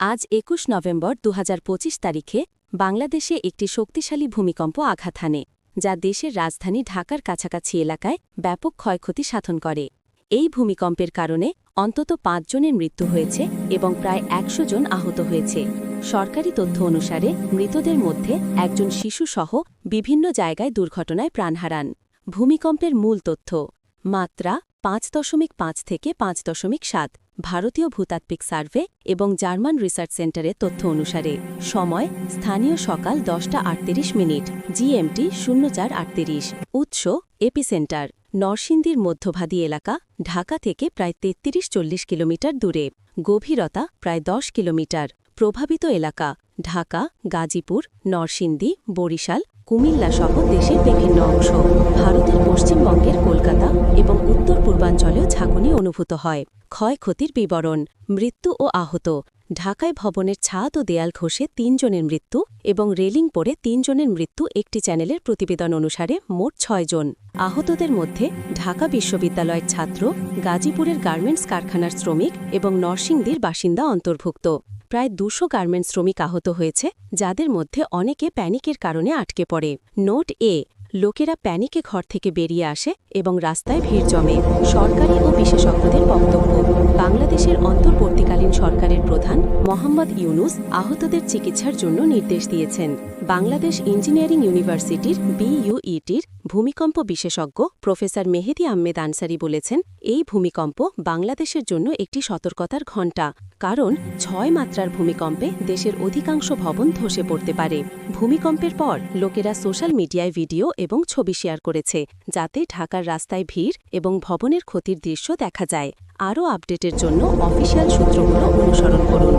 আজ ২১ নভেম্বর ২০২৫ তারিখে বাংলাদেশে একটি শক্তিশালী ভূমিকম্প আঘাত হানে যা দেশের রাজধানী ঢাকার কাছাকাছি এলাকায় ব্যাপক ক্ষয়ক্ষতি সাধন করে। এই ভূমিকম্পের কারণে অন্তত ৫ জনের মৃত্যু হয়েছে এবং প্রায় ১০০ জন আহত হয়েছে। সরকারি তথ্য অনুসারে মৃতদের মধ্যে একজন শিশুসহ বিভিন্ন জায়গায় দুর্ঘটনায় প্রাণ হারান। ভূমিকম্পের মূল তথ্য: মাত্রা ৫.৫ থেকে ৫.৭। ভারতীয় ভূতাত্ত্বিক সার্ভে এবং জার্মান রিসার্চ সেন্টারের তথ্য অনুসারে সময় স্থানীয় সকাল ১০টা ৩৮ জিএমটি ০৪:৩৮। উৎস এপিসেন্টার নরসিংদীর মধ্যভাগী এলাকা, ঢাকা থেকে প্রায় ৩৩-৪০ কিলোমিটার দূরে। গভীরতা প্রায় ১০ কিলোমিটার। প্রভাবিত এলাকা ঢাকা, গাজীপুর, নরসিংদী, বরিশাল, কুমিল্লা সহ দেশের বিভিন্ন অংশ। ভারতের পশ্চিমবঙ্গের কলকাতা এবং উত্তর পূর্বাঞ্চলেও ঝাঁকুনি অনুভূত হয়। ক্ষয়ক্ষতির বিবরণ: মৃত্যু ও আহত: ঢাকায় ভবনের ছাদ ও দেয়াল খসে ৩ জনের মৃত্যু এবং রেলিং পড়ে ৩ জনের মৃত্যু। একটি চ্যানেলের প্রতিবেদন অনুসারে মোট ৬ জন। আহতদের মধ্যে ঢাকা বিশ্ববিদ্যালয়ের ছাত্র, গাজীপুরের গার্মেন্টস কারখানার শ্রমিক এবং নরসিংদীর বাসিন্দা অন্তর্ভুক্ত। প্রায় ২০০ গার্মেন্টস শ্রমিক আহত হয়েছে, যাদের মধ্যে অনেকে প্যানিকের কারণে আটকে পড়ে। নোট এ: লোকেরা প্যানিকে ঘর থেকে বেরিয়ে আসে এবং রাস্তায় ভিড় জমে। সরকারি ও বিশেষজ্ঞদের বক্তব্য: বাংলাদেশের অন্তর্বর্তীকালীন সরকারের প্রধান মোহাম্মদ ইউনুস আহতদের চিকিৎসার জন্য নির্দেশ দিয়েছেন। বাংলাদেশ ইঞ্জিনিয়ারিং ইউনিভার্সিটির বিইউইটির ভূমিকম্প বিশেষজ্ঞ প্রফেসর মেহেদী আহমেদ আনসারি বলেছেন, এই ভূমিকম্প বাংলাদেশের জন্য একটি সতর্কতার ঘণ্টা, কারণ ৬ মাত্রার ভূমিকম্পে দেশের অধিকাংশ ভবন ধসে পড়তে পারে। ভূমিকম্পের পর লোকেরা সোশ্যাল মিডিয়ায় ভিডিও এবং ছবি শেয়ার করেছে, যাতে ঢাকার রাস্তায় ভিড় এবং ভবনের ক্ষতির দৃশ্য দেখা যায়। আরও আপডেটের জন্য অফিসিয়াল সূত্রগুলো অনুসরণ করুন।